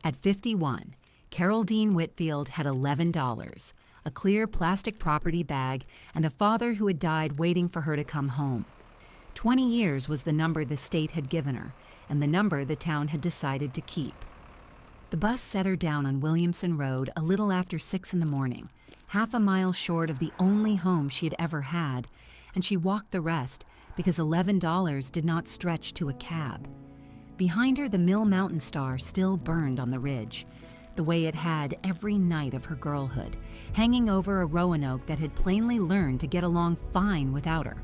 At 51, Carol Dean Whitfield had $11, a clear plastic property bag, and a father who had died waiting for her to come home. 20 years was the number the state had given her, and the number the town had decided to keep. The bus set her down on Williamson Road a little after 6 in the morning, half a mile short of the only home she had ever had, and she walked the rest because $11 did not stretch to a cab. Behind her, the Mill Mountain Star still burned on the ridge, the way it had every night of her girlhood, hanging over a Roanoke that had plainly learned to get along fine without her.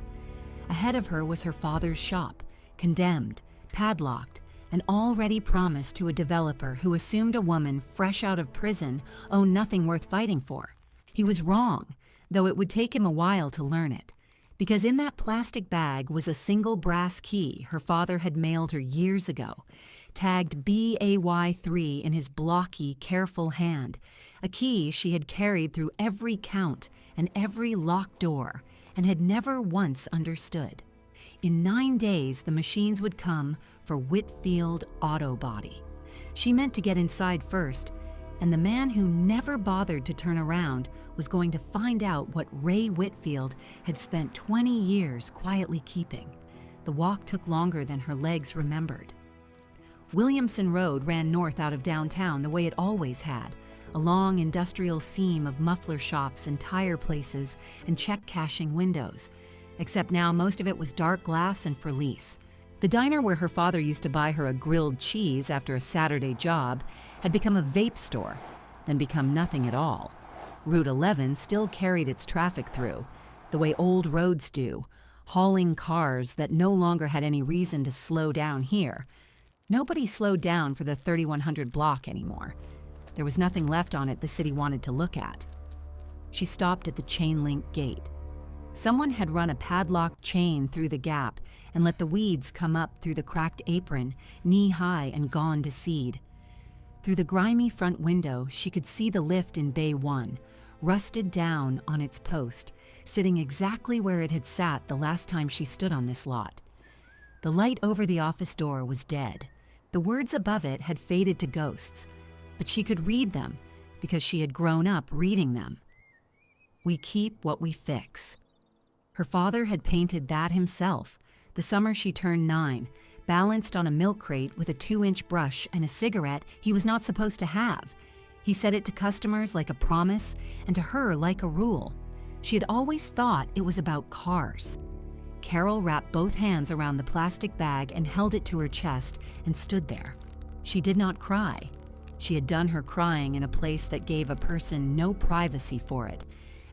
Ahead of her was her father's shop, condemned, padlocked, and already promised to a developer who assumed a woman fresh out of prison owned nothing worth fighting for. He was wrong, though it would take him a while to learn it, because in that plastic bag was a single brass key her father had mailed her years ago, tagged BAY3 in his blocky, careful hand, a key she had carried through every count and every locked door and had never once understood. In 9 days, the machines would come for Whitfield Auto Body. She meant to get inside first, and the man who never bothered to turn around was going to find out what Ray Whitfield had spent 20 years quietly keeping. The walk took longer than her legs remembered. Williamson Road ran north out of downtown the way it always had, a long industrial seam of muffler shops and tire places and check-cashing windows, except now most of it was dark glass and for lease. The diner where her father used to buy her a grilled cheese after a Saturday job had become a vape store, then become nothing at all. Route 11 still carried its traffic through, the way old roads do, hauling cars that no longer had any reason to slow down here. Nobody slowed down for the 3100 block anymore. There was nothing left on it the city wanted to look at. She stopped at the chain-link gate. Someone had run a padlocked chain through the gap and let the weeds come up through the cracked apron, knee-high and gone to seed. Through the grimy front window, she could see the lift in Bay 1, rusted down on its post, sitting exactly where it had sat the last time she stood on this lot. The light over the office door was dead. The words above it had faded to ghosts, but she could read them because she had grown up reading them. "We keep what we fix." Her father had painted that himself, the summer she turned 9, balanced on a milk crate with a 2-inch brush and a cigarette he was not supposed to have. He said it to customers like a promise and to her like a rule. She had always thought it was about cars. Carol wrapped both hands around the plastic bag and held it to her chest and stood there. She did not cry. She had done her crying in a place that gave a person no privacy for it,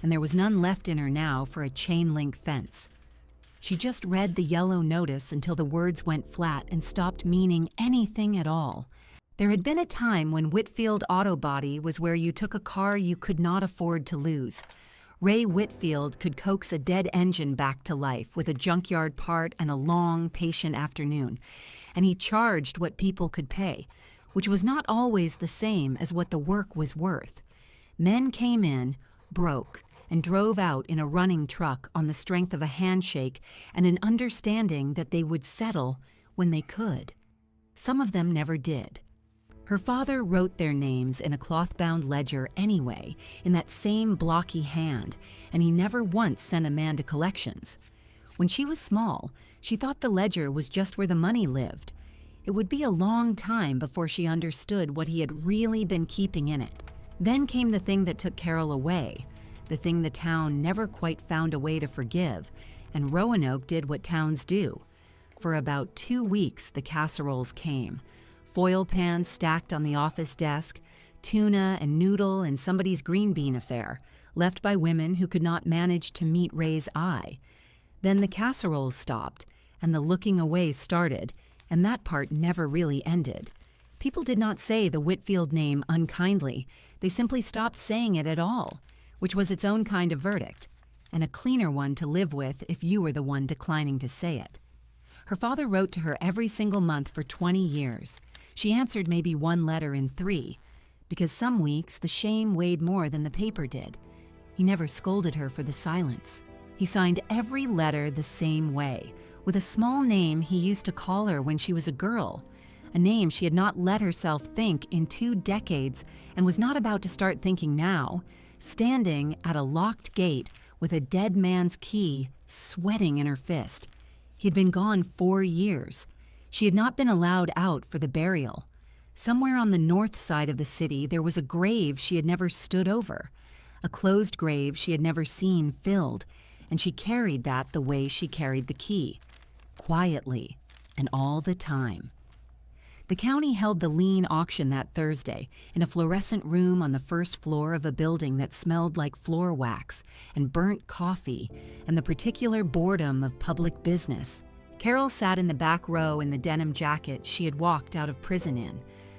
and there was none left in her now for a chain-link fence. She just read the yellow notice until the words went flat and stopped meaning anything at all. There had been a time when Whitfield Auto Body was where you took a car you could not afford to lose. Ray Whitfield could coax a dead engine back to life with a junkyard part and a long, patient afternoon, and he charged what people could pay, which was not always the same as what the work was worth. Men came in, broke, and drove out in a running truck on the strength of a handshake and an understanding that they would settle when they could. Some of them never did. Her father wrote their names in a cloth-bound ledger anyway, in that same blocky hand, and he never once sent a man to collections. When she was small, she thought the ledger was just where the money lived. It would be a long time before she understood what he had really been keeping in it. Then came the thing that took Carol away, the thing the town never quite found a way to forgive, and Roanoke did what towns do. For about 2 weeks, the casseroles came. Foil pans stacked on the office desk, tuna and noodle and somebody's green bean affair, left by women who could not manage to meet Ray's eye. Then the casseroles stopped, and the looking away started, and that part never really ended. People did not say the Whitfield name unkindly. They simply stopped saying it at all, which was its own kind of verdict, and a cleaner one to live with if you were the one declining to say it. Her father wrote to her every single month for 20 years. She answered maybe 1 letter in 3, because some weeks the shame weighed more than the paper did. He never scolded her for the silence. He signed every letter the same way, with a small name he used to call her when she was a girl, a name she had not let herself think in 2 decades and was not about to start thinking now, standing at a locked gate with a dead man's key sweating in her fist. He had been gone 4 years. She had not been allowed out for the burial. Somewhere on the north side of the city, there was a grave she had never stood over, a closed grave she had never seen filled, and she carried that the way she carried the key, quietly and all the time. The county held the lien auction that Thursday in a fluorescent room on the first floor of a building that smelled like floor wax and burnt coffee and the particular boredom of public business. Carol sat in the back row in the denim jacket she had walked out of prison in.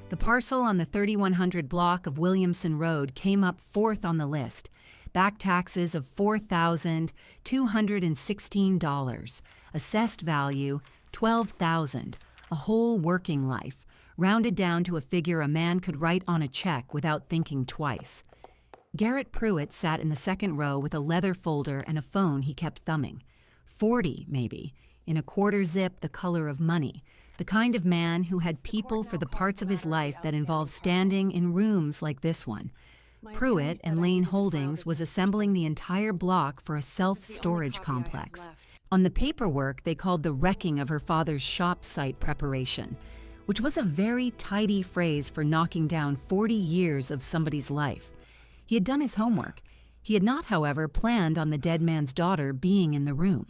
The parcel on the 3100 block of Williamson Road came up fourth on the list. Back taxes of $4,216, assessed value $12,000, a whole working life, rounded down to a figure a man could write on a check without thinking twice. Garrett Pruitt sat in the second row with a leather folder and a phone he kept thumbing. 40, maybe, in a quarter zip the color of money, the kind of man who had people for the parts of his life that involved standing in rooms like this one. Pruitt and Lane Holdings was assembling the entire block for a self-storage complex. On the paperwork, they called the wrecking of her father's shop site preparation, which was a very tidy phrase for knocking down 40 years of somebody's life. He had done his homework. He had not, however, planned on the dead man's daughter being in the room.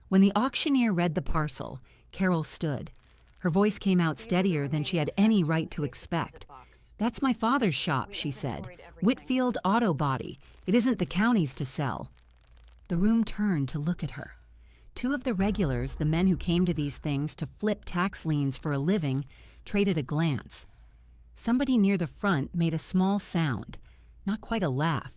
When the auctioneer read the parcel, Carol stood. Her voice came out steadier than she had any right to expect. "That's my father's shop," she said. "Whitfield Auto Body. It isn't the county's to sell." The room turned to look at her. 2 of the regulars, the men who came to these things to flip tax liens for a living, traded a glance. Somebody near the front made a small sound, not quite a laugh,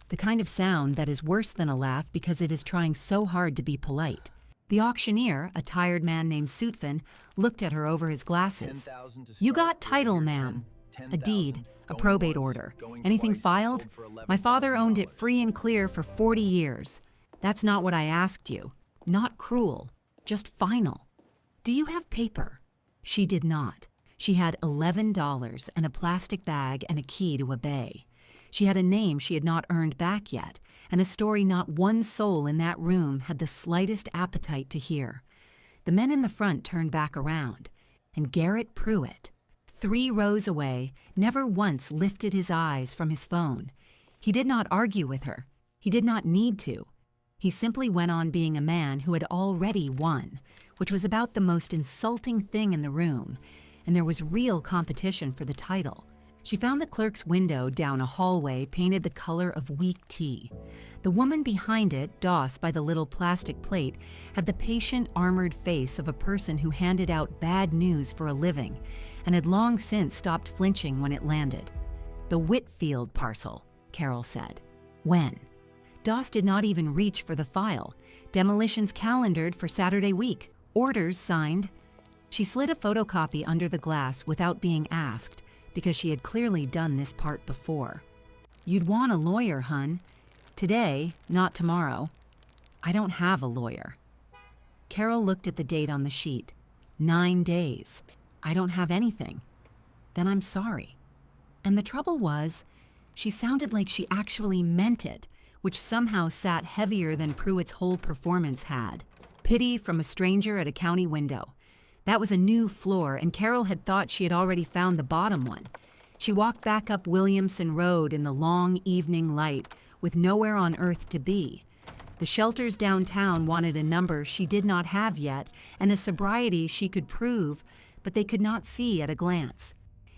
the kind of sound that is worse than a laugh because it is trying so hard to be polite. The auctioneer, a tired man named Suitfin, looked at her over his glasses. "You got title, ma'am. A deed, a probate order. Anything filed? My father owned it free and clear for 40 years. That's not what I asked you. Not cruel, just final. Do you have paper?" She did not. She had $11 and a plastic bag and a key to a bay. She had a name she had not earned back yet, and a story not one soul in that room had the slightest appetite to hear. The men in the front turned back around, and Garrett Pruitt, 3 rows away, never once lifted his eyes from his phone. He did not argue with her. He did not need to. He simply went on being a man who had already won, which was about the most insulting thing in the room, and there was real competition for the title. She found the clerk's window down a hallway painted the color of weak tea. The woman behind it, Doss by the little plastic plate, had the patient, armored face of a person who handed out bad news for a living, and had long since stopped flinching when it landed. "The Whitfield parcel," Carol said. "When?" Doss did not even reach for the file. "Demolitions calendared for Saturday week. Orders signed." She slid a photocopy under the glass without being asked, because she had clearly done this part before. "You'd want a lawyer, hun. Today, not tomorrow." "I don't have a lawyer." Carol looked at the date on the sheet. 9 days. "I don't have anything." "Then I'm sorry." And the trouble was, she sounded like she actually meant it, which somehow sat heavier than Pruitt's whole performance had. Pity from a stranger at a county window. That was a new floor, and Carol had thought she had already found the bottom one. She walked back up Williamson Road in the long evening light, with nowhere on earth to be. The shelters downtown wanted a number she did not have yet, and a sobriety she could prove, but they could not see at a glance.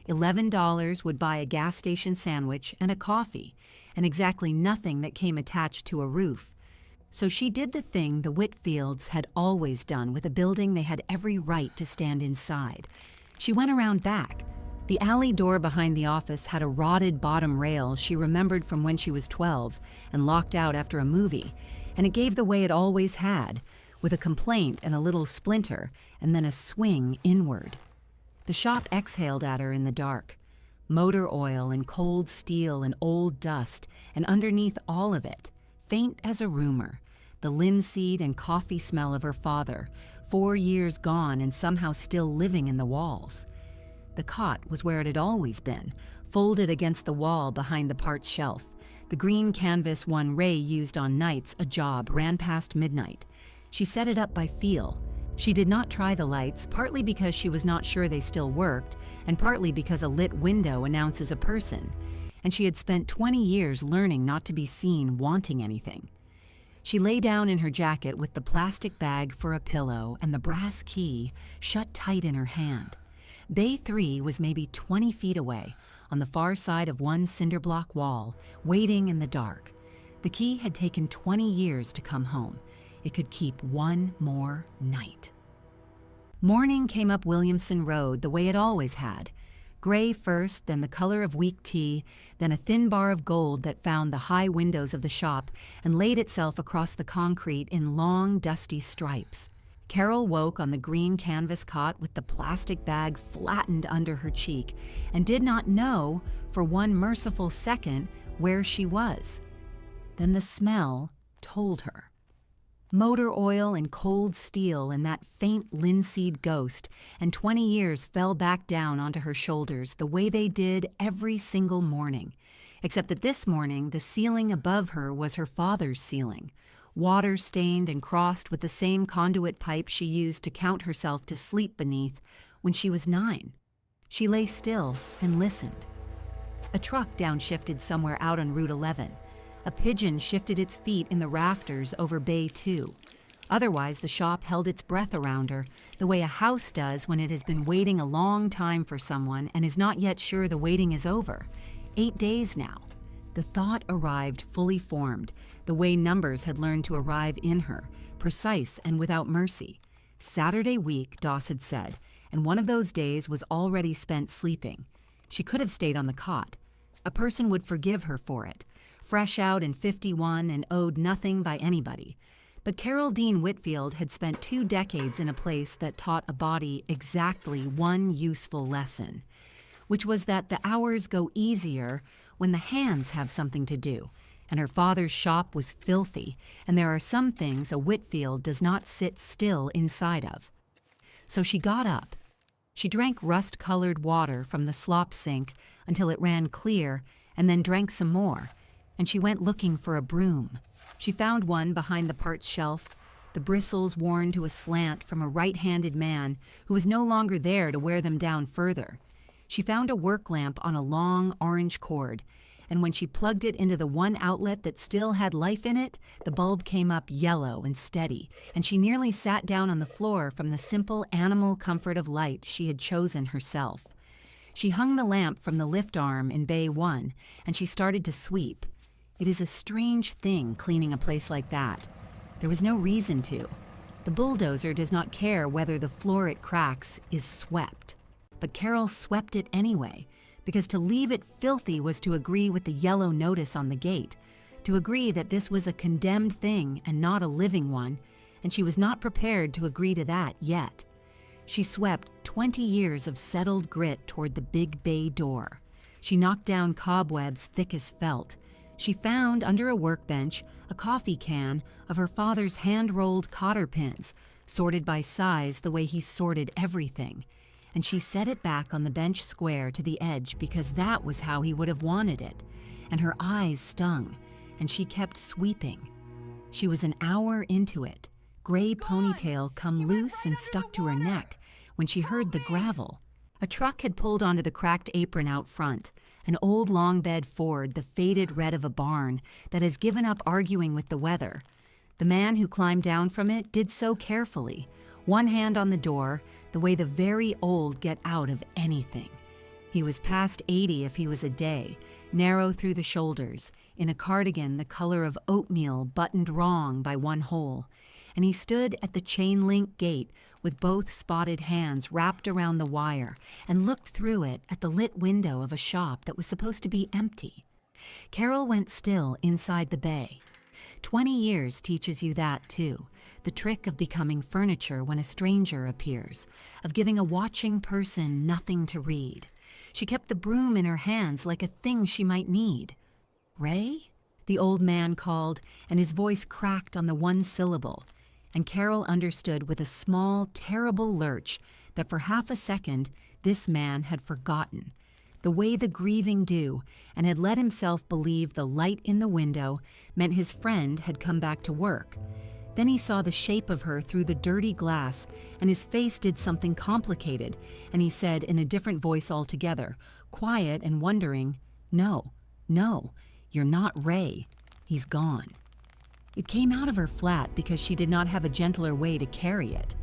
$11 would buy a gas station sandwich and a coffee, and exactly nothing that came attached to a roof. So she did the thing the Whitfields had always done with a building they had every right to stand inside. She went around back. The alley door behind the office had a rotted bottom rail she remembered from when she was 12 and locked out after a movie, and it gave the way it always had, with a complaint and a little splinter, and then a swing inward. The shop exhaled at her in the dark. Motor oil and cold steel and old dust, and underneath all of it, faint as a rumor, the linseed and coffee smell of her father, 4 years gone and somehow still living in the walls. The cot was where it had always been, folded against the wall behind the parts shelf. The green canvas one Ray used on nights a job ran past midnight. She set it up by feel. She did not try the lights, partly because she was not sure they still worked, and partly because a lit window announces a person. And she had spent 20 years learning not to be seen wanting anything. She lay down in her jacket with the plastic bag for a pillow and the brass key shut tight in her hand. Bay 3 was maybe 20 feet away, on the far side of one cinder block wall, waiting in the dark. The key had taken 20 years to come home. It could keep one more night. Morning came up Williamson Road the way it always had. Gray first, then the color of weak tea, then a thin bar of gold that found the high windows of the shop and laid itself across the concrete in long, dusty stripes. Carol woke on the green canvas cot with the plastic bag flattened under her cheek and did not know, for one merciful second, where she was. Then the smell told her. Motor oil and cold steel and that faint linseed ghost, and 20 years fell back down onto her shoulders the way they did every single morning, except that this morning the ceiling above her was her father's ceiling, water-stained and crossed with the same conduit pipe she used to count herself to sleep beneath when she was 9. She lay still and listened. A truck downshifted somewhere out on Route 11. A pigeon shifted its feet in the rafters over Bay 2. Otherwise, the shop held its breath around her, the way a house does when it has been waiting a long time for someone and is not yet sure the waiting is over. 8 days now. The thought arrived fully formed, the way numbers had learned to arrive in her, precise and without mercy. Saturday week, Doss had said, and one of those days was already spent sleeping. She could have stayed on the cot. A person would forgive her for it. Fresh out in 51 and owed nothing by anybody. But Carol Dean Whitfield had spent 2 decades in a place that taught a body exactly one useful lesson, which was that the hours go easier when the hands have something to do, and her father's shop was filthy, and there are some things a Whitfield does not sit still inside of. So she got up. She drank rust-colored water from the slop sink until it ran clear, and then drank some more, and she went looking for a broom. She found one behind the parts shelf, the bristles worn to a slant from a right-handed man who was no longer there to wear them down further. She found a work lamp on a long orange cord, and when she plugged it into the one outlet that still had life in it, the bulb came up yellow and steady, and she nearly sat down on the floor from the simple animal comfort of light she had chosen herself. She hung the lamp from the lift arm in Bay 1, and she started to sweep. It is a strange thing cleaning a place like that. There was no reason to. The bulldozer does not care whether the floor it cracks is swept. But Carol swept it anyway, because to leave it filthy was to agree with the yellow notice on the gate, to agree that this was a condemned thing and not a living one, and she was not prepared to agree to that yet. She swept 20 years of settled grit toward the big bay door. She knocked down cobwebs thick as felt. She found, under a workbench, a coffee can of her father's hand-rolled cotter pins, sorted by size the way he sorted everything, and she set it back on the bench square to the edge because that was how he would have wanted it, and her eyes stung, and she kept sweeping. She was an hour into it, gray ponytail come loose and stuck to her neck, when she heard the gravel. A truck had pulled onto the cracked apron out front, an old long-bed Ford, the faded red of a barn, that has given up arguing with the weather. The man who climbed down from it did so carefully, one hand on the door, the way the very old get out of anything. He was past 80 if he was a day, narrow through the shoulders, in a cardigan the color of oatmeal buttoned wrong by one hole, and he stood at the chain-link gate with both spotted hands wrapped around the wire and looked through it at the lit window of a shop that was supposed to be empty. Carol went still inside the bay. 20 years teaches you that, too, the trick of becoming furniture when a stranger appears, of giving a watching person nothing to read. She kept the broom in her hands like a thing she might need. "Ray?" the old man called, and his voice cracked on the one syllable, and Carol understood with a small, terrible lurch that for half a second This man had forgotten, the way the grieving do, and had let himself believe the light in the window meant his friend had come back to work. Then he saw the shape of her through the dirty glass, and his face did something complicated, and he said in a different voice altogether, quiet and wondering, "No, no, you're not Ray. He's gone." It came out of her flat because she did not have a gentler way to carry it.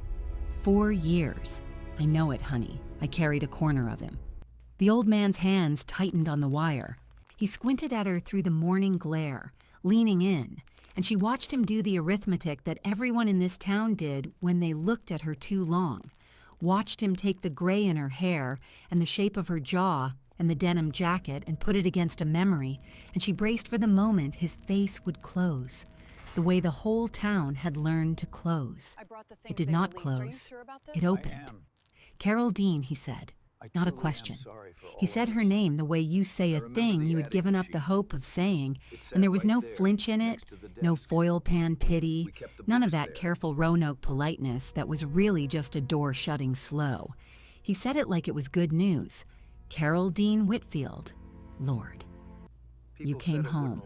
4 years. I know it, honey. I carried a corner of him. The old man's hands tightened on the wire. He squinted at her through the morning glare, leaning in, and she watched him do the arithmetic that everyone in this town did when they looked at her too long, watched him take the gray in her hair and the shape of her jaw and the denim jacket and put it against a memory, and she braced for the moment his face would close, the way the whole town had learned to close. It did not close. It opened. "Carol Dean," he said. Not a question. He said her name the way you say a thing you had given up the hope of saying, and there was no flinch in it, no foil pan pity, none of that careful Roanoke politeness that was really just a door shutting slow. He said it like it was good news. Carol Dean Whitfield. Lord. You came home.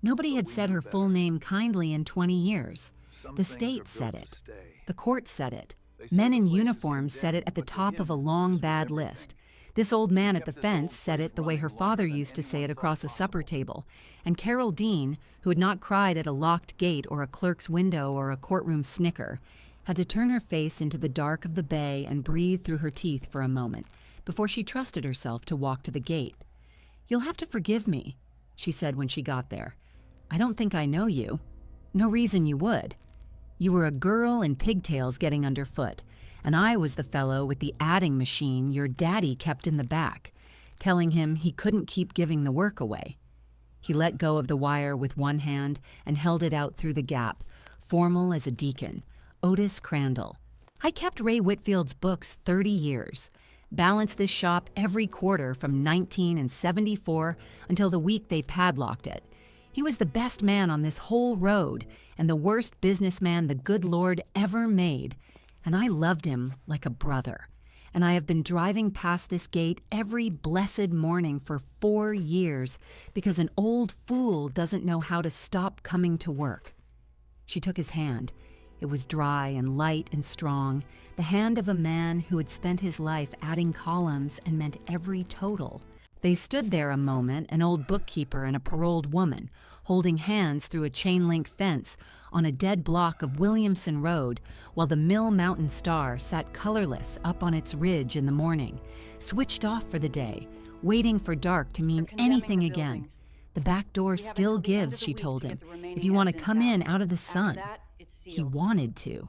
Nobody had said her full name kindly in 20 years. The state said it. The court said it. Men in uniforms said it at the top of a long, bad list. This old man at the fence said it the way her father used to say it across a supper table. And Carol Dean, who had not cried at a locked gate or a clerk's window or a courtroom snicker, had to turn her face into the dark of the bay and breathe through her teeth for a moment before she trusted herself to walk to the gate. "You'll have to forgive me," she said when she got there. "I don't think I know you. No reason you would. You were a girl in pigtails getting underfoot, and I was the fellow with the adding machine your daddy kept in the back, telling him he couldn't keep giving the work away." He let go of the wire with one hand and held it out through the gap, formal as a deacon. Otis Crandall. "I kept Ray Whitfield's books 30 years. Balanced this shop every quarter from 1974 until the week they padlocked it. He was the best man on this whole road and the worst businessman the good Lord ever made, and I loved him like a brother. And I have been driving past this gate every blessed morning for 4 years because an old fool doesn't know how to stop coming to work." She took his hand. It was dry and light and strong, the hand of a man who had spent his life adding columns and meant every total. They stood there a moment, an old bookkeeper and a paroled woman, holding hands through a chain-link fence on a dead block of Williamson Road, while the Mill Mountain Star sat colorless up on its ridge in the morning, switched off for the day, waiting for dark to mean anything again. "The back door still gives," she told him, "if you want to come in out of the sun." He wanted to.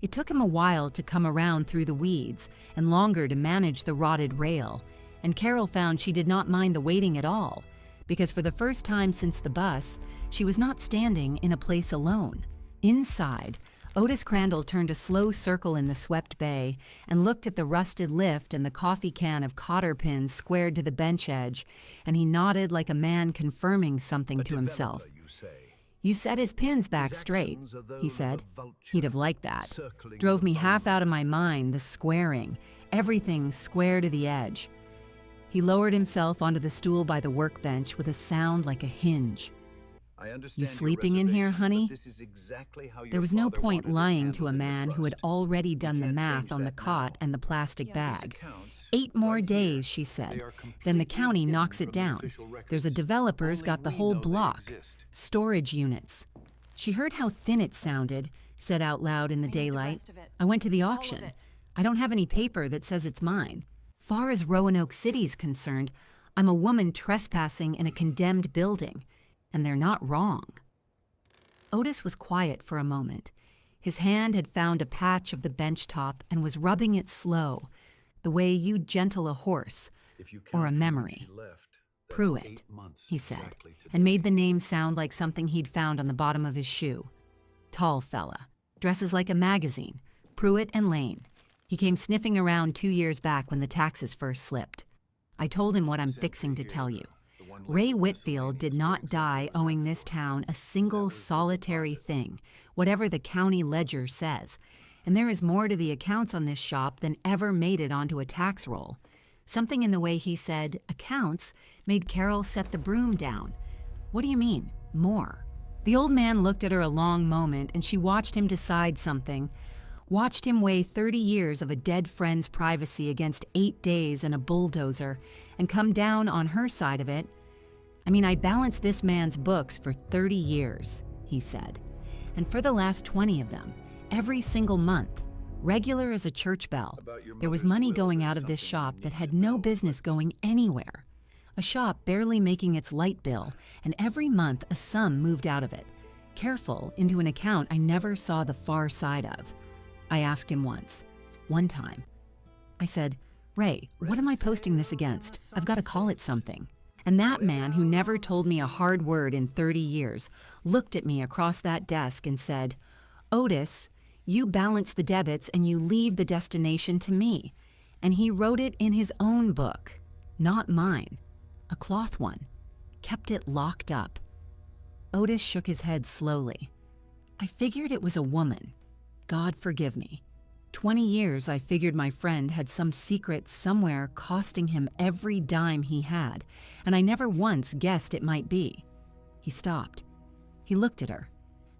It took him a while to come around through the weeds and longer to manage the rotted rail, and Carol found she did not mind the waiting at all, because for the first time since the bus, she was not standing in a place alone. Inside, Otis Crandall turned a slow circle in the swept bay and looked at the rusted lift and the coffee can of cotter pins squared to the bench edge, and he nodded like a man confirming something to himself. "You set his pins back straight," he said. He'd have liked that. "Drove me half out of my mind, the squaring, everything square to the edge." He lowered himself onto the stool by the workbench with a sound like a hinge. "You sleeping in here, honey?" There was no point lying to a man who had already done the math on the cot and the plastic bag. 8 more days, she said. Then the county knocks it down. There's a developer's got the whole block. Storage units. She heard how thin it sounded, said out loud in the daylight. "I went to the auction. I don't have any paper that says it's mine. Far as Roanoke City's concerned, I'm a woman trespassing in a condemned building, and they're not wrong." Otis was quiet for a moment. His hand had found a patch of the bench top and was rubbing it slow, the way you'd gentle a horse, or a memory. "Pruitt," he said, and made the name sound like something he'd found on the bottom of his shoe. "Tall fella, dresses like a magazine, Pruitt and Lane. He came sniffing around 2 years back when the taxes first slipped. I told him what I'm fixing to tell you. Ray Whitfield did not die owing this town a single solitary thing, whatever the county ledger says, And there is more to the accounts on this shop than ever made it onto a tax roll. Something in the way he said accounts made Carol set the broom down. What do you mean, more? The old man looked at her a long moment, and she watched him decide something. Watched him weigh 30 years of a dead friend's privacy against 8 days and a bulldozer, and come down on her side of it. I mean, I balanced this man's books for 30 years, he said. And for the last 20 of them, every single month, regular as a church bell, there was money going out of this shop that had no business going anywhere. A shop barely making its light bill, and every month a sum moved out of it. Careful, into an account I never saw the far side of. I asked him one time. I said, "Ray, what am I posting this against? I've got to call it something." And that man, who never told me a hard word in 30 years, looked at me across that desk and said, "Otis, you balance the debits and you leave the destination to me." And he wrote it in his own book, not mine, a cloth one, kept it locked up. Otis shook his head slowly. I figured it was a woman. God forgive me. 20 years I figured my friend had some secret somewhere costing him every dime he had, and I never once guessed it might be. He stopped. He looked at her.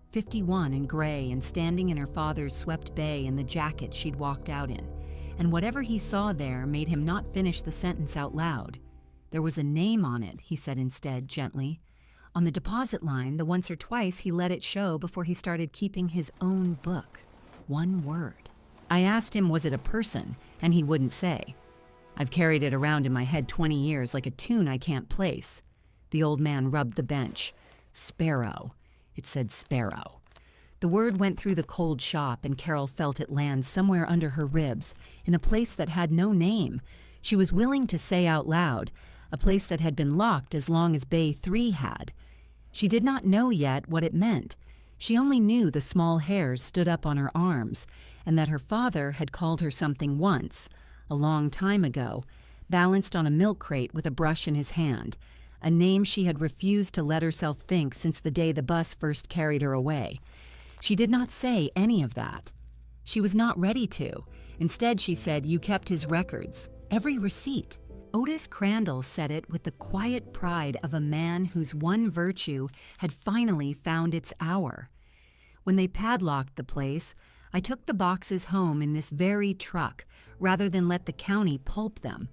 51 and gray and standing in her father's swept bay in the jacket she'd walked out in, and whatever he saw there made him not finish the sentence out loud. There was a name on it, he said instead, gently. On the deposit line, the once or twice he let it show before he started keeping his own book. One word. I asked him, was it a person, and he wouldn't say. I've carried it around in my head 20 years like a tune I can't place. The old man rubbed the bench. Sparrow. It said sparrow. The word went through the cold shop, and Carol felt it land somewhere under her ribs, in a place that had no name. She was willing to say out loud, a place that had been locked as long as Bay 3 had. She did not know yet what it meant. She only knew the small hairs stood up on her arms, and that her father had called her something once, a long time ago, balanced on a milk crate with a brush in his hand, a name she had refused to let herself think since the day the bus first carried her away. She did not say any of that. She was not ready to. Instead, she said, "You kept his records, every receipt." Otis Crandall said it with the quiet pride of a man whose one virtue had finally found its hour. When they padlocked the place, I took the boxes home in this very truck, rather than let the county pulp them.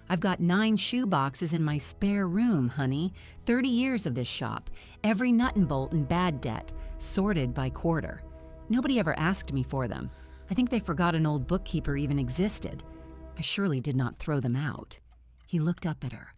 I've got 9 shoe boxes in my spare room, honey. 30 years of this shop, every nut and bolt and bad debt, sorted by quarter. Nobody ever asked me for them. I think they forgot an old bookkeeper even existed. I surely did not throw them out. He looked up at her.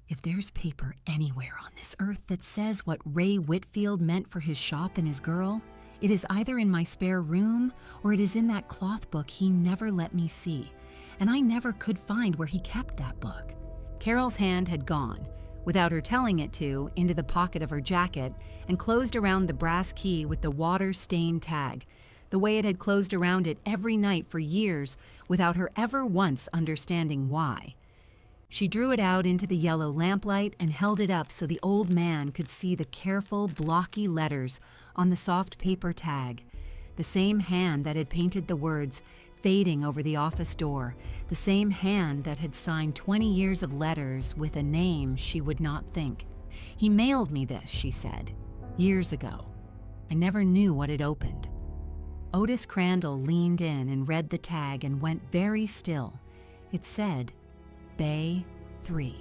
If there's paper anywhere on this earth that says what Ray Whitfield meant for his shop and his girl, it is either in my spare room or it is in that cloth book he never let me see, and I never could find where he kept that book. Carol's hand had gone, without her telling it to, into the pocket of her jacket and closed around the brass key with the water-stained tag, the way it had closed around it every night for years without her ever once understanding why. She drew it out into the yellow lamplight and held it up so the old man could see the careful, blocky letters on the soft paper tag. The same hand that had painted the words, fading over the office door, the same hand that had signed 20 years of letters with a name she would not think. He mailed me this, she said, years ago. I never knew what it opened. Otis Crandall leaned in and read the tag and went very still. It said, Bay 3.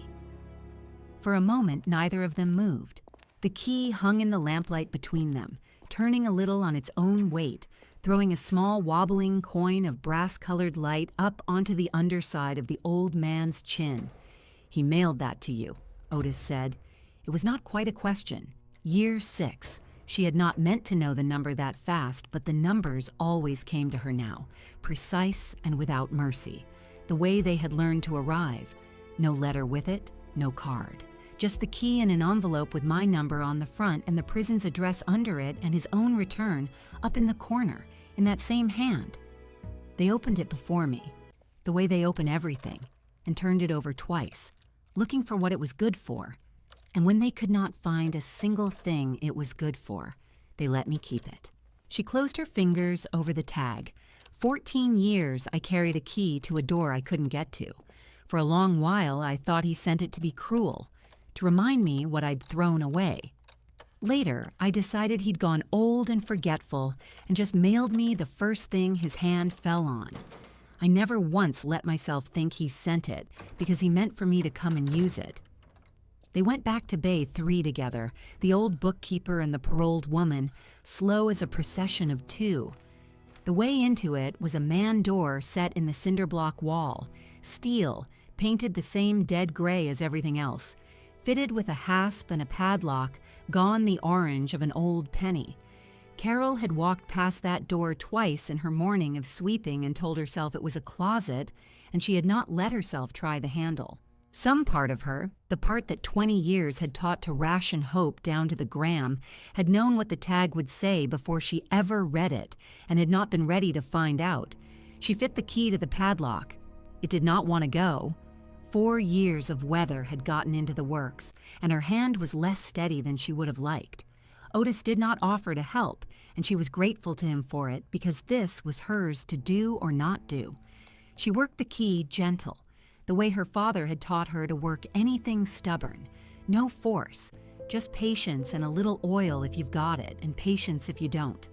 For a moment, neither of them moved. The key hung in the lamplight between them, turning a little on its own weight, throwing a small wobbling coin of brass-colored light up onto the underside of the old man's chin. He mailed that to you, Otis said. It was not quite a question. Year 6. She had not meant to know the number that fast, but the numbers always came to her now, precise and without mercy. The way they had learned to arrive. No letter with it, no card. Just the key in an envelope with my number on the front and the prison's address under it and his own return up in the corner, in that same hand. They opened it before me, the way they open everything, and turned it over twice, looking for what it was good for. And when they could not find a single thing it was good for, they let me keep it. She closed her fingers over the tag, 14 years I carried a key to a door I couldn't get to. For a long while, I thought he sent it to be cruel, to remind me what I'd thrown away. Later, I decided he'd gone old and forgetful and just mailed me the first thing his hand fell on. I never once let myself think he sent it because he meant for me to come and use it. They went back to Bay 3 together, the old bookkeeper and the paroled woman, slow as a procession of two. The way into it was a man door set in the cinder block wall, steel, painted the same dead gray as everything else, fitted with a hasp and a padlock, gone the orange of an old penny. Carol had walked past that door twice in her morning of sweeping and told herself it was a closet, and she had not let herself try the handle. Some part of her, the part that 20 years had taught to ration hope down to the gram, had known what the tag would say before she ever read it and had not been ready to find out. She fit the key to the padlock. It did not want to go. 4 years of weather had gotten into the works, and her hand was less steady than she would have liked. Otis did not offer to help, and she was grateful to him for it because this was hers to do or not do. She worked the key gentle, the way her father had taught her to work anything stubborn. No force, just patience and a little oil if you've got it, and patience if you don't.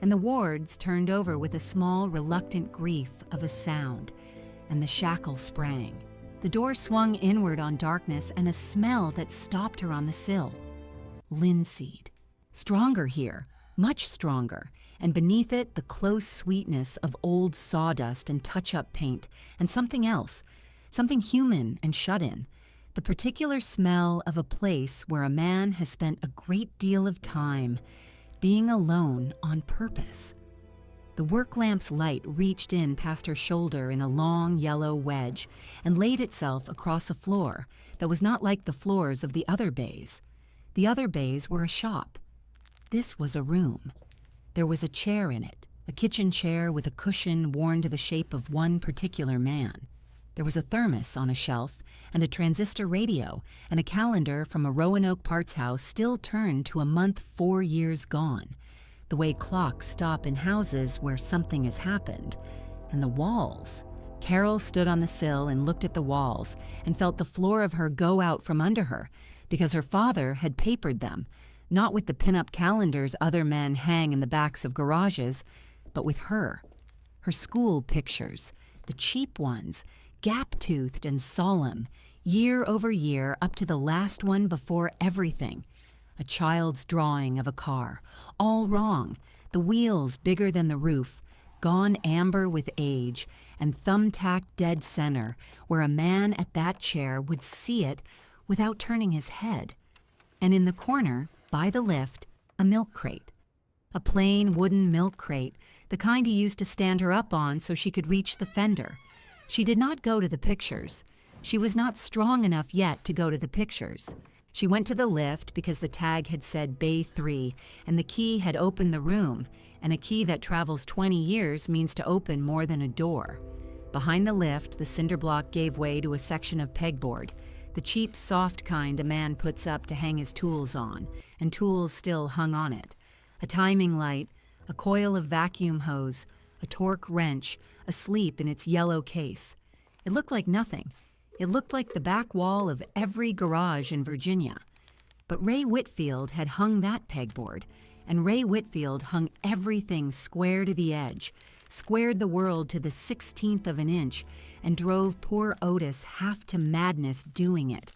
And the wards turned over with a small, reluctant grief of a sound, and the shackle sprang. The door swung inward on darkness and a smell that stopped her on the sill. Linseed. Stronger here, much stronger, and beneath it the close sweetness of old sawdust and touch-up paint, and something else, something human and shut in, the particular smell of a place where a man has spent a great deal of time being alone on purpose. The work lamp's light reached in past her shoulder in a long yellow wedge and laid itself across a floor that was not like the floors of the other bays. The other bays were a shop. This was a room. There was a chair in it, a kitchen chair with a cushion worn to the shape of one particular man. There was a thermos on a shelf and a transistor radio and a calendar from a Roanoke parts house still turned to a month 4 years gone, the way clocks stop in houses where something has happened. And the walls. Carol stood on the sill and looked at the walls and felt the floor of her go out from under her because her father had papered them, not with the pin-up calendars other men hang in the backs of garages, but with her. Her school pictures, the cheap ones, gap-toothed and solemn, year over year up to the last one before everything. A child's drawing of a car, all wrong, the wheels bigger than the roof, gone amber with age, and thumbtacked dead center, where a man at that chair would see it without turning his head. And in the corner, by the lift, a milk crate. A plain wooden milk crate, the kind he used to stand her up on so she could reach the fender. She did not go to the pictures. She was not strong enough yet to go to the pictures. She went to the lift because the tag had said Bay 3, and the key had opened the room, and a key that travels 20 years means to open more than a door. Behind the lift, the cinder block gave way to a section of pegboard, the cheap, soft kind a man puts up to hang his tools on, and tools still hung on it. A timing light, a coil of vacuum hose, a torque wrench, asleep in its yellow case. It looked like nothing. It looked like the back wall of every garage in Virginia. But Ray Whitfield had hung that pegboard, and Ray Whitfield hung everything square to the edge, squared the world to the 16th of an inch, and drove poor Otis half to madness doing it.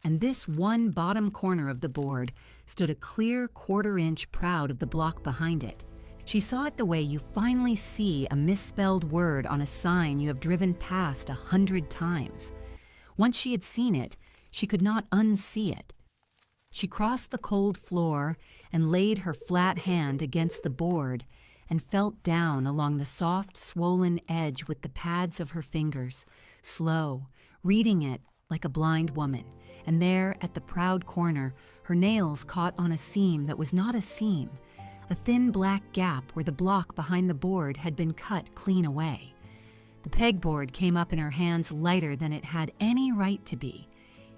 And this one bottom corner of the board stood a clear quarter-inch proud of the block behind it. She saw it the way you finally see a misspelled word on a sign you have driven past 100 times. Once she had seen it, she could not unsee it. She crossed the cold floor and laid her flat hand against the board and felt down along the soft, swollen edge with the pads of her fingers, slow, reading it like a blind woman. And there, at the proud corner, her nails caught on a seam that was not a seam, a thin black gap where the block behind the board had been cut clean away. The pegboard came up in her hands lighter than it had any right to be,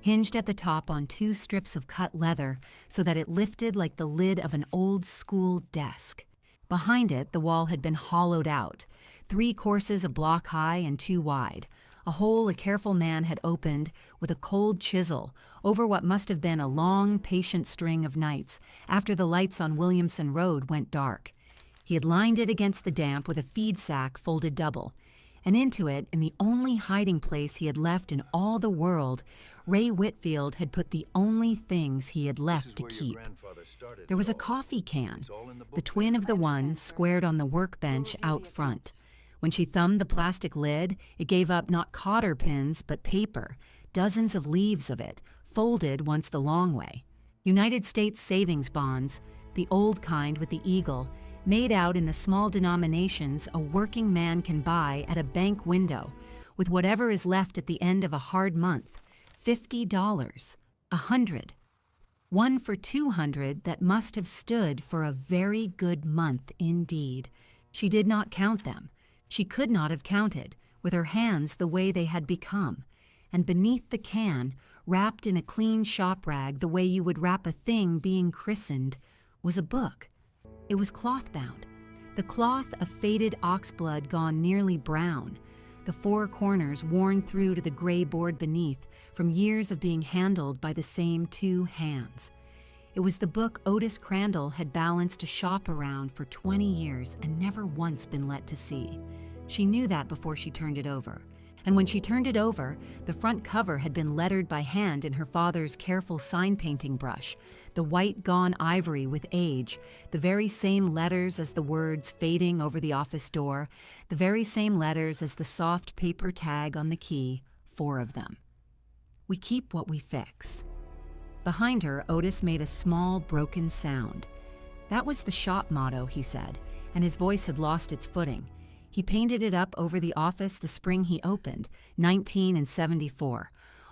hinged at the top on 2 strips of cut leather so that it lifted like the lid of an old school desk. Behind it, the wall had been hollowed out, 3 courses a block high and 2 wide, a hole a careful man had opened with a cold chisel over what must have been a long, patient string of nights after the lights on Williamson Road went dark. He had lined it against the damp with a feed sack folded double, and into it, in the only hiding place he had left in all the world, Ray Whitfield had put the only things he had left to keep. There was a coffee can, the twin of the one squared on the workbench out front. When she thumbed the plastic lid, it gave up not cotter pins, but paper, dozens of leaves of it, folded once the long way. United States savings bonds, the old kind with the eagle, made out in the small denominations a working man can buy at a bank window, with whatever is left at the end of a hard month, $50, 100. One for 200 that must have stood for a very good month indeed. She did not count them. She could not have counted, with her hands the way they had become. And beneath the can, wrapped in a clean shop rag the way you would wrap a thing being christened, was a book. It was cloth-bound, the cloth of faded oxblood gone nearly brown, the 4 corners worn through to the gray board beneath from years of being handled by the same 2 hands. It was the book Otis Crandall had balanced a shop around for 20 years and never once been let to see. She knew that before she turned it over. And when she turned it over, the front cover had been lettered by hand in her father's careful sign-painting brush, the white gone ivory with age, the very same letters as the words fading over the office door, the very same letters as the soft paper tag on the key, 4 of them. We keep what we fix. Behind her, Otis made a small, broken sound. That was the shop motto, he said, and his voice had lost its footing. He painted it up over the office the spring he opened, 1974.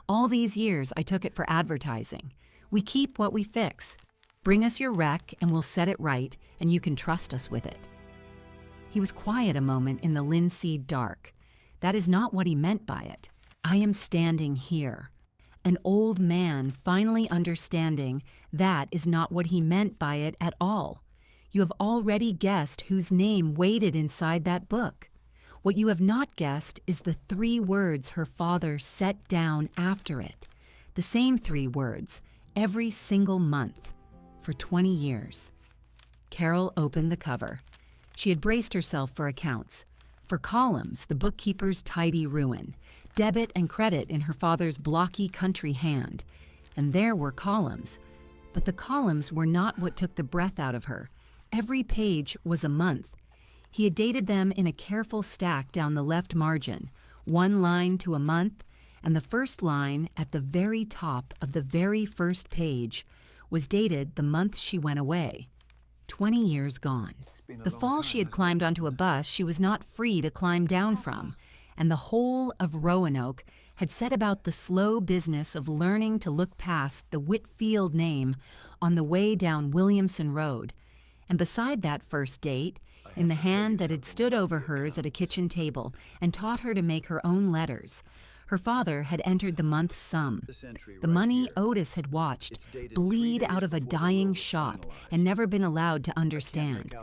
All these years I took it for advertising. We keep what we fix. Bring us your wreck and we'll set it right, and you can trust us with it. He was quiet a moment in the linseed dark. That is not what he meant by it. I am standing here. An old man finally understanding that is not what he meant by it at all. You have already guessed whose name waited inside that book. What you have not guessed is the 3 words her father set down after it. The same 3 words, every single month, for 20 years. Carol opened the cover. She had braced herself for accounts. For columns, the bookkeeper's tidy ruin. Debit and credit in her father's blocky country hand. And there were columns. But the columns were not what took the breath out of her. Every page was a month. He had dated them in a careful stack down the left margin, 1 line to a month, and the first line at the very top of the very first page was dated the month she went away. 20 years gone. The fall she had climbed onto a bus she was not free to climb down from, and the whole of Roanoke had set about the slow business of learning to look past the Whitfield name on the way down Williamson Road. And beside that first date, in the hand that had stood over hers at a kitchen table and taught her to make her own letters, her father had entered the month's sum. The money Otis had watched bleed out of a dying shop and never been allowed to understand.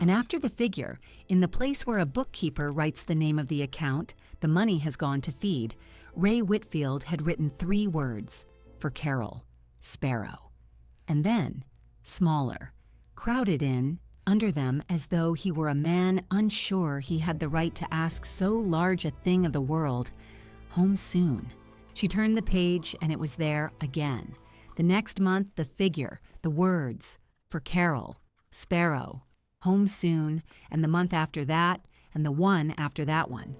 And after the figure, in the place where a bookkeeper writes the name of the account the money has gone to feed, Ray Whitfield had written 3 words for Carol, Sparrow. And then, smaller, crowded in, under them as though he were a man unsure he had the right to ask so large a thing of the world, home soon. She turned the page and it was there again. The next month, the figure, the words, for Carol, Sparrow, home soon, and the month after that, and the one after that one.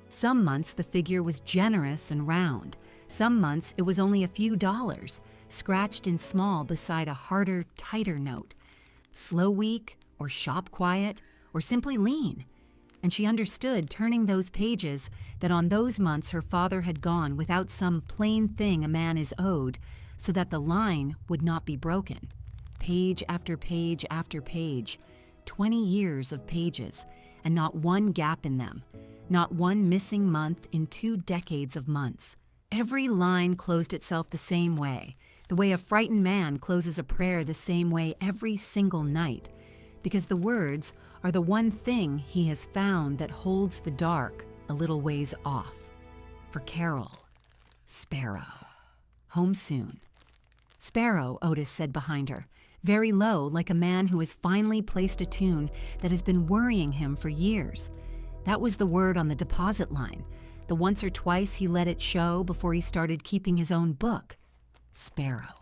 Some months the figure was generous and round. Some months it was only a few dollars, scratched in small beside a harder, tighter note. Slow week, or shop quiet, or simply lean. And she understood, turning those pages, that on those months her father had gone without some plain thing a man is owed, so that the line would not be broken. Page after page after page, 20 years of pages, and not one gap in them, not one missing month in 2 decades of months. Every line closed itself the same way a frightened man closes a prayer the same way every single night, because the words are the one thing he has found that holds the dark a little ways off. For Carol, Sparrow. Home soon. Sparrow, Otis said behind her, very low, like a man who has finally placed a tune that has been worrying him for years. That was the word on the deposit line, the once or twice he let it show before he started keeping his own book. Sparrow.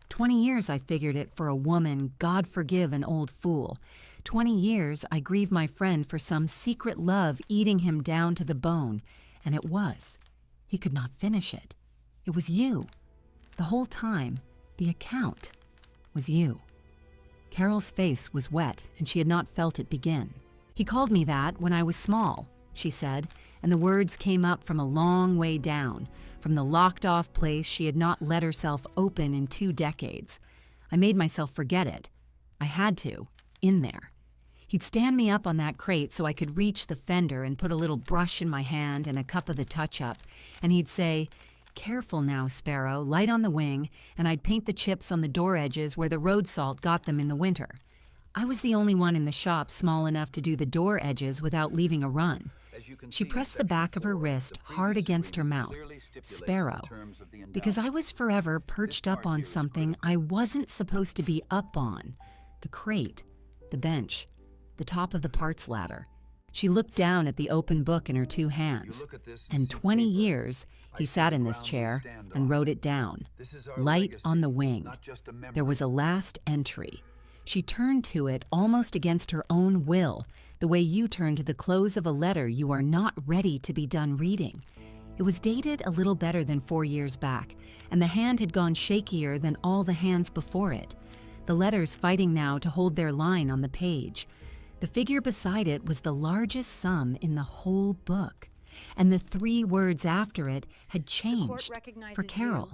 20 years I figured it for a woman, God forgive an old fool. 20 years I grieved my friend for some secret love eating him down to the bone, and it was. He could not finish it. It was you. The whole time, the account was you. Carol's face was wet, and she had not felt it begin. He called me that when I was small, she said, and the words came up from a long way down, from the locked-off place she had not let herself open in 2 decades. I made myself forget it. I had to, in there. He'd stand me up on that crate so I could reach the fender and put a little brush in my hand and a cup of the touch-up, and he'd say, "Careful now, Sparrow, light on the wing," and I'd paint the chips on the door edges where the road salt got them in the winter. I was the only one in the shop small enough to do the door edges without leaving a run. She pressed the back of her wrist hard against her mouth, Sparrow, because I was forever perched up on something I wasn't supposed to be up on. The crate, the bench, the top of the parts ladder. She looked down at the open book in her 2 hands, and 20 years he sat in this chair and wrote it down. Light on the wing. There was a last entry. She turned to it almost against her own will, the way you turn to the close of a letter you are not ready to be done reading. It was dated a little better than 4 years back, and the hand had gone shakier than all the hands before it, the letters fighting now to hold their line on the page. The figure beside it was the largest sum in the whole book, and the 3 words after it had changed. For Carol,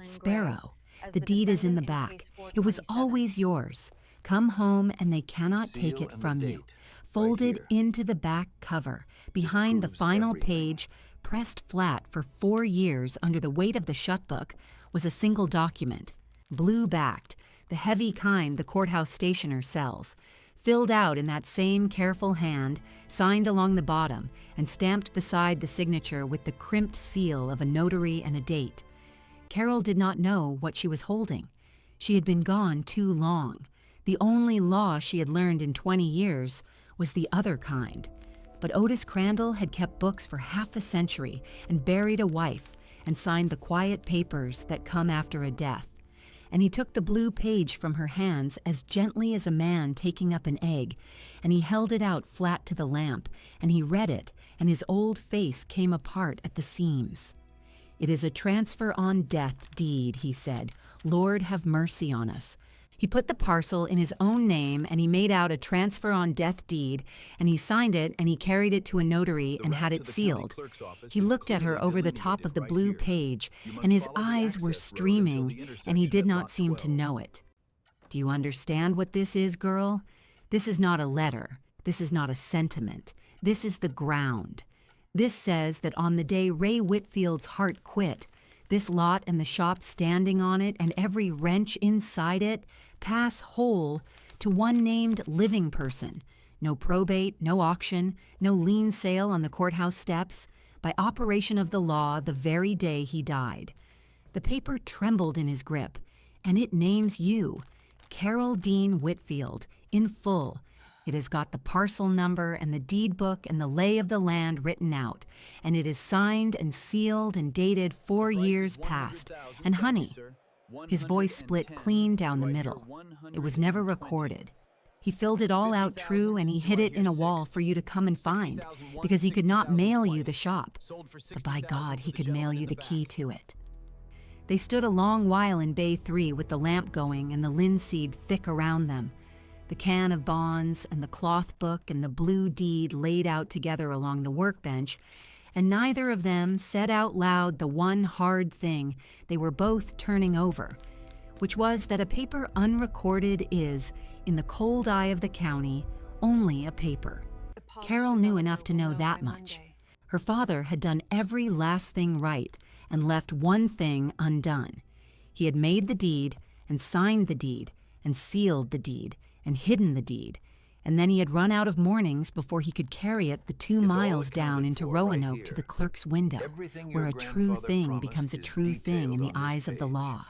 Sparrow. The deed is in the back. It was always yours. Come home and they cannot take it from you. Folded into the back cover, behind the final page, pressed flat for 4 years under the weight of the shutbook, was a single document, blue-backed, the heavy kind the courthouse stationer sells, filled out in that same careful hand, signed along the bottom, and stamped beside the signature with the crimped seal of a notary and a date. Carol did not know what she was holding. She had been gone too long. The only law she had learned in 20 years was the other kind. But Otis Crandall had kept books for half a century and buried a wife and signed the quiet papers that come after a death. And he took the blue page from her hands as gently as a man taking up an egg, and he held it out flat to the lamp, and he read it, and his old face came apart at the seams. "It is a transfer on death deed," he said. "Lord have mercy on us." He put the parcel in his own name, and he made out a transfer on death deed, and he signed it, and he carried it to a notary and had it sealed. He looked at her over the top of the blue page, and his eyes were streaming, and he did not seem to know it. "Do you understand what this is, girl? This is not a letter. This is not a sentiment. This is the ground. This says that on the day Ray Whitfield's heart quit, this lot and the shop standing on it and every wrench inside it pass whole to one named living person. No probate, no auction, no lien sale on the courthouse steps, by operation of the law the very day he died." The paper trembled in his grip, and it names you, Carol Dean Whitfield, in full. It has got the parcel number and the deed book and the lay of the land written out, and it is signed and sealed and dated 4 years past. And honey, his voice split clean down the middle. It was never recorded. He filled it all out true, and he hid it in a wall for you to come and find, because he could not mail you the shop. But by God, he could mail you the key to it. They stood a long while in Bay 3 with the lamp going and the linseed thick around them, the can of bonds and the cloth book and the blue deed laid out together along the workbench, and neither of them said out loud the one hard thing they were both turning over, which was that a paper unrecorded is, in the cold eye of the county, only a paper. Carol knew enough to know that much. Her father had done every last thing right and left one thing undone. He had made the deed and signed the deed and sealed the deed and hidden the deed, and then he had run out of mornings before he could carry it the 2 miles down into Roanoke to the clerk's window, where a true thing becomes a true thing in the eyes of the law.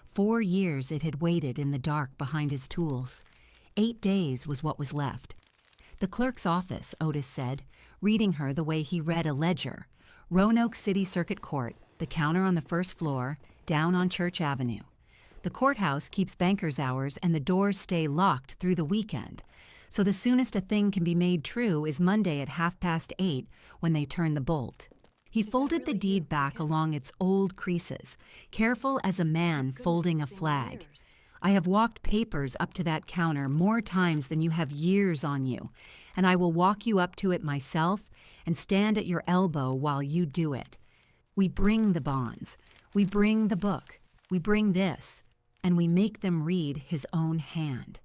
4 years it had waited in the dark behind his tools. 8 days was what was left. The clerk's office, Otis said, reading her the way he read a ledger. Roanoke City Circuit Court, the counter on the first floor, down on Church Avenue. The courthouse keeps banker's hours and the doors stay locked through the weekend. So the soonest a thing can be made true is Monday at 8:30 when they turn the bolt. He folded the deed back along its old creases, careful as a man folding a flag. I have walked papers up to that counter more times than you have years on you, and I will walk you up to it myself and stand at your elbow while you do it. We bring the bonds, we bring the book, we bring this, and we make them read his own hand.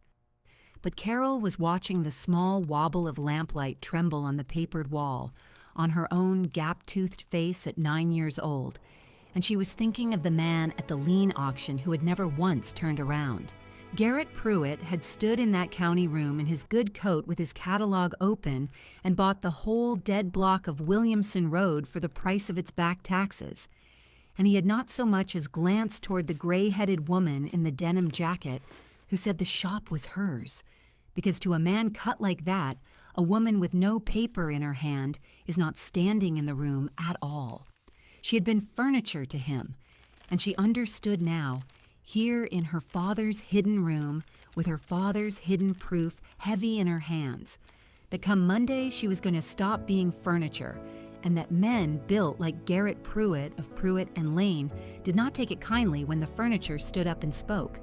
But Carol was watching the small wobble of lamplight tremble on the papered wall, on her own gap-toothed face at 9 years old, and she was thinking of the man at the lien auction who had never once turned around. Garrett Pruitt had stood in that county room in his good coat with his catalog open and bought the whole dead block of Williamson Road for the price of its back taxes. And he had not so much as glanced toward the gray-headed woman in the denim jacket who said the shop was hers, because to a man cut like that, a woman with no paper in her hand is not standing in the room at all. She had been furniture to him, and she understood now, here in her father's hidden room, with her father's hidden proof heavy in her hands, that come Monday she was going to stop being furniture, and that men built like Garrett Pruitt of Pruitt and Lane did not take it kindly when the furniture stood up and spoke.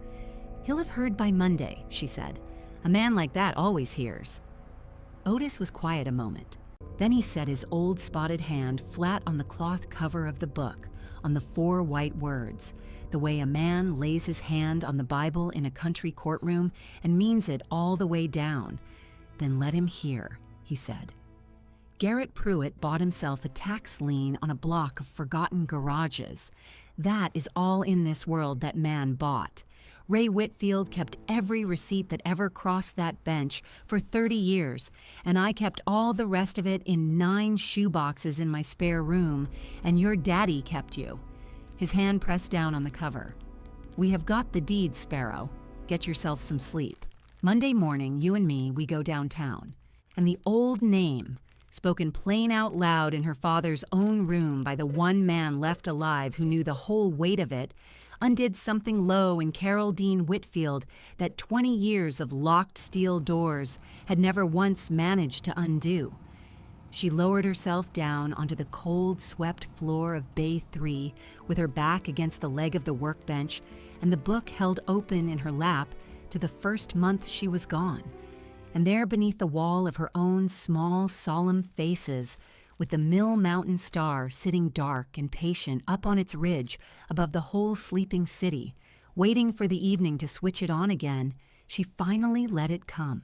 "He'll have heard by Monday," she said. "A man like that always hears." Otis was quiet a moment. Then he set his old spotted hand flat on the cloth cover of the book, on the 4 white words, the way a man lays his hand on the Bible in a country courtroom and means it all the way down. "Then let him hear," he said. Garrett Pruitt bought himself a tax lien on a block of forgotten garages. That is all in this world that man bought. Ray Whitfield kept every receipt that ever crossed that bench for 30 years, and I kept all the rest of it in 9 shoeboxes in my spare room, and your daddy kept you. His hand pressed down on the cover. "We have got the deed, Sparrow. Get yourself some sleep. Monday morning, you and me, we go downtown." And the old name, spoken plain out loud in her father's own room by the one man left alive who knew the whole weight of it, undid something low in Carol Dean Whitfield that 20 years of locked steel doors had never once managed to undo. She lowered herself down onto the cold, swept floor of Bay 3 with her back against the leg of the workbench and the book held open in her lap to the first month she was gone. And there beneath the wall of her own small, solemn faces, with the Mill Mountain star sitting dark and patient up on its ridge above the whole sleeping city, waiting for the evening to switch it on again, she finally let it come.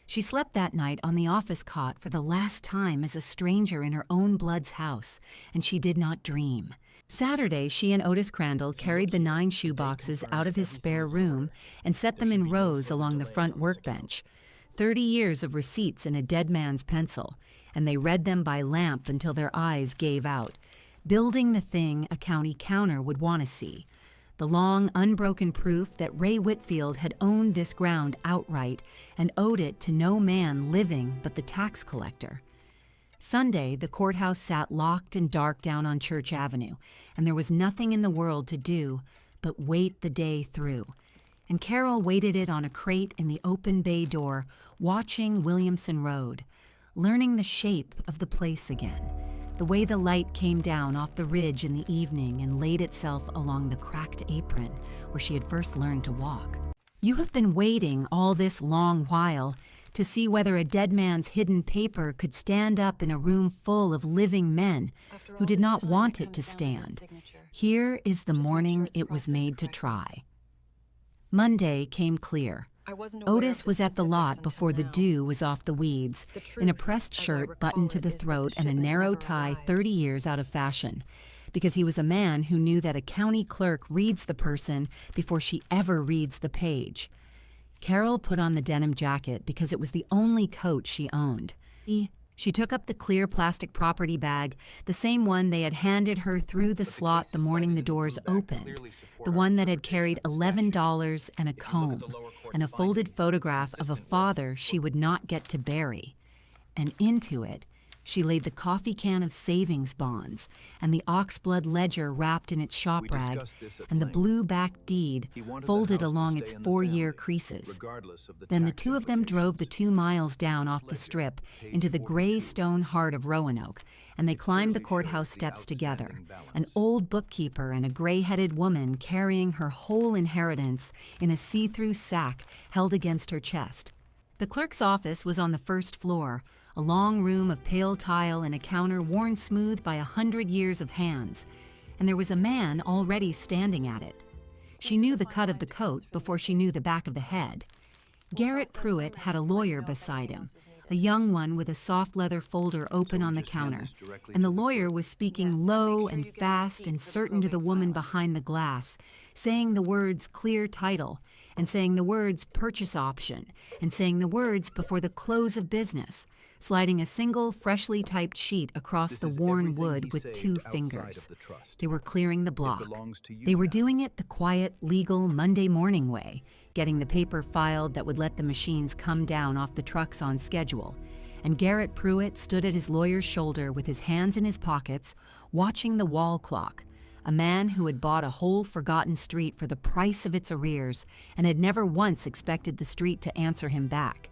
She slept that night on the office cot for the last time as a stranger in her own blood's house, and she did not dream. Saturday, she and Otis Crandall carried the 9 shoeboxes out of his spare room and set them in rows along the front workbench. 30 years of receipts in a dead man's pencil, and they read them by lamp until their eyes gave out, building the thing a county counter would want to see, the long, unbroken proof that Ray Whitfield had owned this ground outright and owed it to no man living but the tax collector. Sunday, the courthouse sat locked and dark down on Church Avenue, and there was nothing in the world to do but wait the day through. And Carol waited it on a crate in the open bay door, watching Williamson Road, learning the shape of the place again, the way the light came down off the ridge in the evening and laid itself along the cracked apron where she had first learned to walk. You have been waiting all this long while to see whether a dead man's hidden paper could stand up in a room full of living men who did not want it to stand. Here is the morning it was made to try. Monday came clear. Otis was at the lot before the dew was off the weeds, in a pressed shirt buttoned to the throat and a narrow tie 30 years out of fashion, because he was a man who knew that a county clerk reads the person before she ever reads the page. Carol put on the denim jacket because it was the only coat she owned. She took up the clear plastic property bag, the same one they had handed her through the slot the morning the doors opened, the one that had carried $11 and a comb, and a folded photograph of a father she would not get to bury. And into it, she laid the coffee can of savings bonds and the oxblood ledger wrapped in its shop rag and the blue-backed deed folded along its 4-year creases. Then the two of them drove the 2 miles down off the strip into the gray stone heart of Roanoke, and they climbed the courthouse steps together, an old bookkeeper and a gray-headed woman carrying her whole inheritance in a see-through sack held against her chest. The clerk's office was on the first floor, a long room of pale tile and a counter worn smooth by 100 years of hands, and there was a man already standing at it. She knew the cut of the coat before she knew the back of the head. Garrett Pruitt had a lawyer beside him, a young one with a soft leather folder open on the counter, and the lawyer was speaking low and fast and certain to the woman behind the glass, saying the words clear title, and saying the words purchase option, and saying the words before the close of business, sliding a single, freshly typed sheet across the worn wood with 2 fingers. They were clearing the block. They were doing it the quiet, legal, Monday morning way, getting the paper filed that would let the machines come down off the trucks on schedule. And Garrett Pruitt stood at his lawyer's shoulder with his hands in his pockets, watching the wall clock, a man who had bought a whole forgotten street for the price of its arrears and had never once expected the street to answer him back.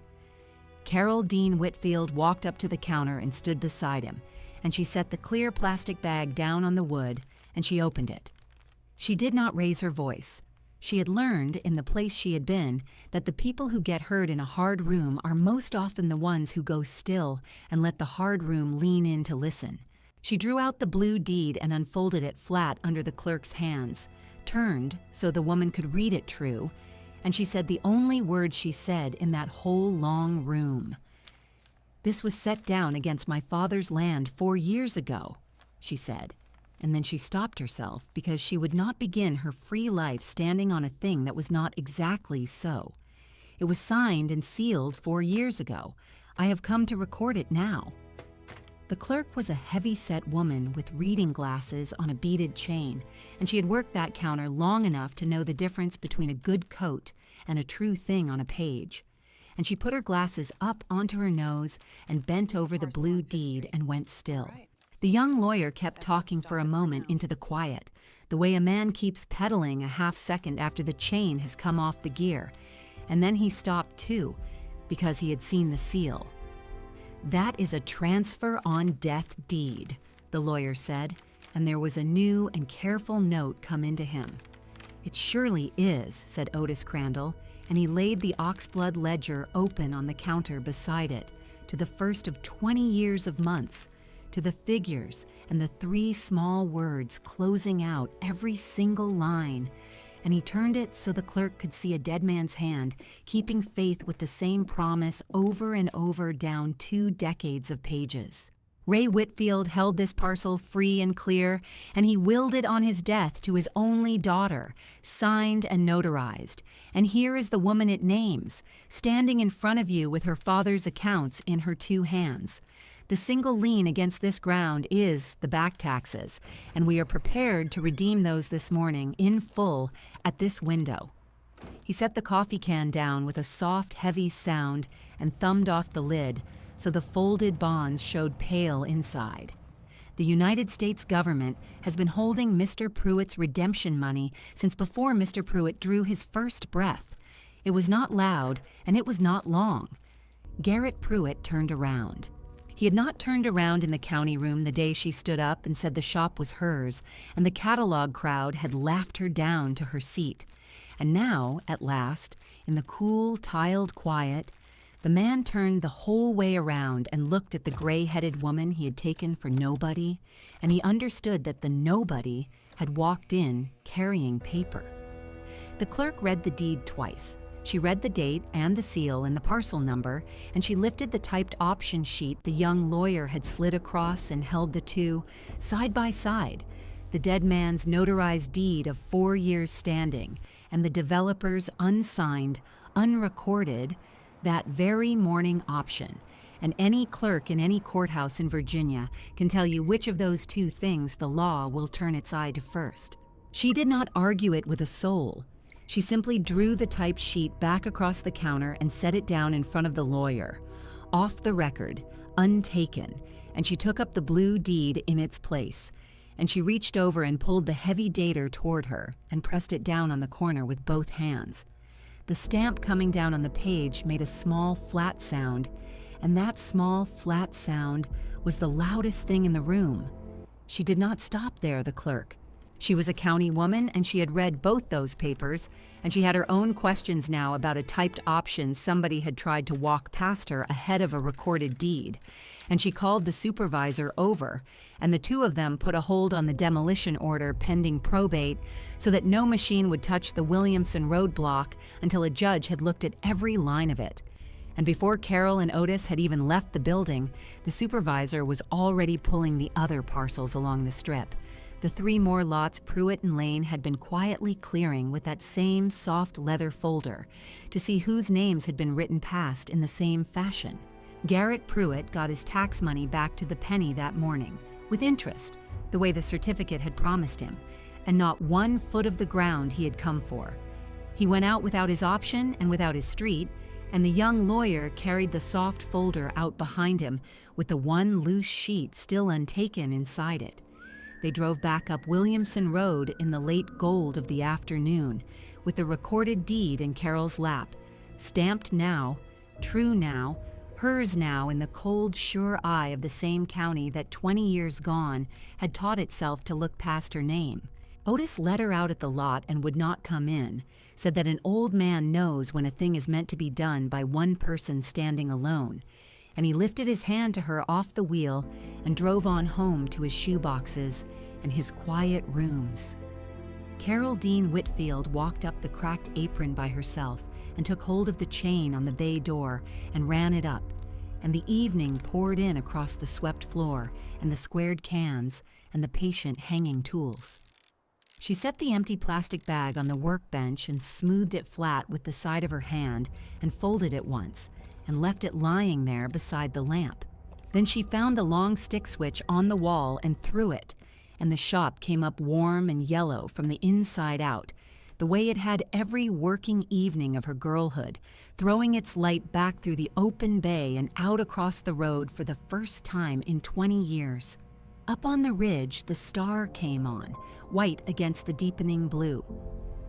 Carol Dean Whitfield walked up to the counter and stood beside him, and she set the clear plastic bag down on the wood, and she opened it. She did not raise her voice. She had learned, in the place she had been, that the people who get heard in a hard room are most often the ones who go still and let the hard room lean in to listen. She drew out the blue deed and unfolded it flat under the clerk's hands, turned so the woman could read it true, and she said the only word she said in that whole long room. "This was set down against my father's land 4 years ago," she said, and then she stopped herself because she would not begin her free life standing on a thing that was not exactly so. "It was signed and sealed 4 years ago. I have come to record it now." The clerk was a heavy-set woman with reading glasses on a beaded chain, and she had worked that counter long enough to know the difference between a good coat and a true thing on a page. And she put her glasses up onto her nose and bent over the blue deed and went still. The young lawyer kept talking for a moment into the quiet, the way a man keeps pedaling a half-second after the chain has come off the gear, and then he stopped too, because he had seen the seal. "That is a transfer on death deed," the lawyer said, and there was a new and careful note come into him. "It surely is," said Otis Crandall, and he laid the oxblood ledger open on the counter beside it, to the first of 20 years of months, to the figures and the 3 small words closing out every single line, and he turned it so the clerk could see a dead man's hand, keeping faith with the same promise over and over down 2 decades of pages. Ray Whitfield held this parcel free and clear, and he willed it on his death to his only daughter, signed and notarized. And here is the woman it names, standing in front of you with her father's accounts in her 2 hands. The single lien against this ground is the back taxes, and we are prepared to redeem those this morning in full at this window. He set the coffee can down with a soft, heavy sound and thumbed off the lid, so the folded bonds showed pale inside. The United States government has been holding Mr. Pruitt's redemption money since before Mr. Pruitt drew his first breath. It was not loud, and it was not long. Garrett Pruitt turned around. He had not turned around in the county room the day she stood up and said the shop was hers, and the catalog crowd had laughed her down to her seat. And now, at last, in the cool, tiled quiet, the man turned the whole way around and looked at the gray-headed woman he had taken for nobody, and he understood that the nobody had walked in carrying paper. The clerk read the deed twice. She read the date and the seal and the parcel number, and she lifted the typed option sheet the young lawyer had slid across and held the 2, side by side, the dead man's notarized deed of 4 years standing, and the developer's unsigned, unrecorded, that very morning option. And any clerk in any courthouse in Virginia can tell you which of those two things the law will turn its eye to first. She did not argue it with a soul. She simply drew the typed sheet back across the counter and set it down in front of the lawyer. Off the record, untaken, and she took up the blue deed in its place. And she reached over and pulled the heavy dater toward her and pressed it down on the corner with both hands. The stamp coming down on the page made a small, flat sound, and that small, flat sound was the loudest thing in the room. She did not stop there, the clerk. She was a county woman, and she had read both those papers, and she had her own questions now about a typed option somebody had tried to walk past her ahead of a recorded deed. And she called the supervisor over, and the two of them put a hold on the demolition order pending probate so that no machine would touch the Williamson roadblock until a judge had looked at every line of it. And before Carol and Otis had even left the building, the supervisor was already pulling the other parcels along the strip. The 3 more lots Pruitt and Lane had been quietly clearing with that same soft leather folder to see whose names had been written past in the same fashion. Garrett Pruitt got his tax money back to the penny that morning, with interest, the way the certificate had promised him, and not 1 foot of the ground he had come for. He went out without his option and without his street, and the young lawyer carried the soft folder out behind him with the 1 loose sheet still untaken inside it. They drove back up Williamson Road in the late gold of the afternoon, with the recorded deed in Carol's lap, stamped now, true now, hers now in the cold, sure eye of the same county that 20 years gone had taught itself to look past her name. Otis let her out at the lot and would not come in, said that an old man knows when a thing is meant to be done by one person standing alone, and he lifted his hand to her off the wheel and drove on home to his shoeboxes and his quiet rooms. Carol Dean Whitfield walked up the cracked apron by herself and took hold of the chain on the bay door and ran it up, and the evening poured in across the swept floor and the squared cans and the patient hanging tools. She set the empty plastic bag on the workbench and smoothed it flat with the side of her hand and folded it once, and left it lying there beside the lamp. Then she found the long stick switch on the wall and threw it, and the shop came up warm and yellow from the inside out, the way it had every working evening of her girlhood, throwing its light back through the open bay and out across the road for the first time in 20 years. Up on the ridge, the star came on, white against the deepening blue.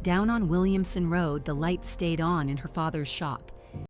Down on Williamson Road, the light stayed on in her father's shop,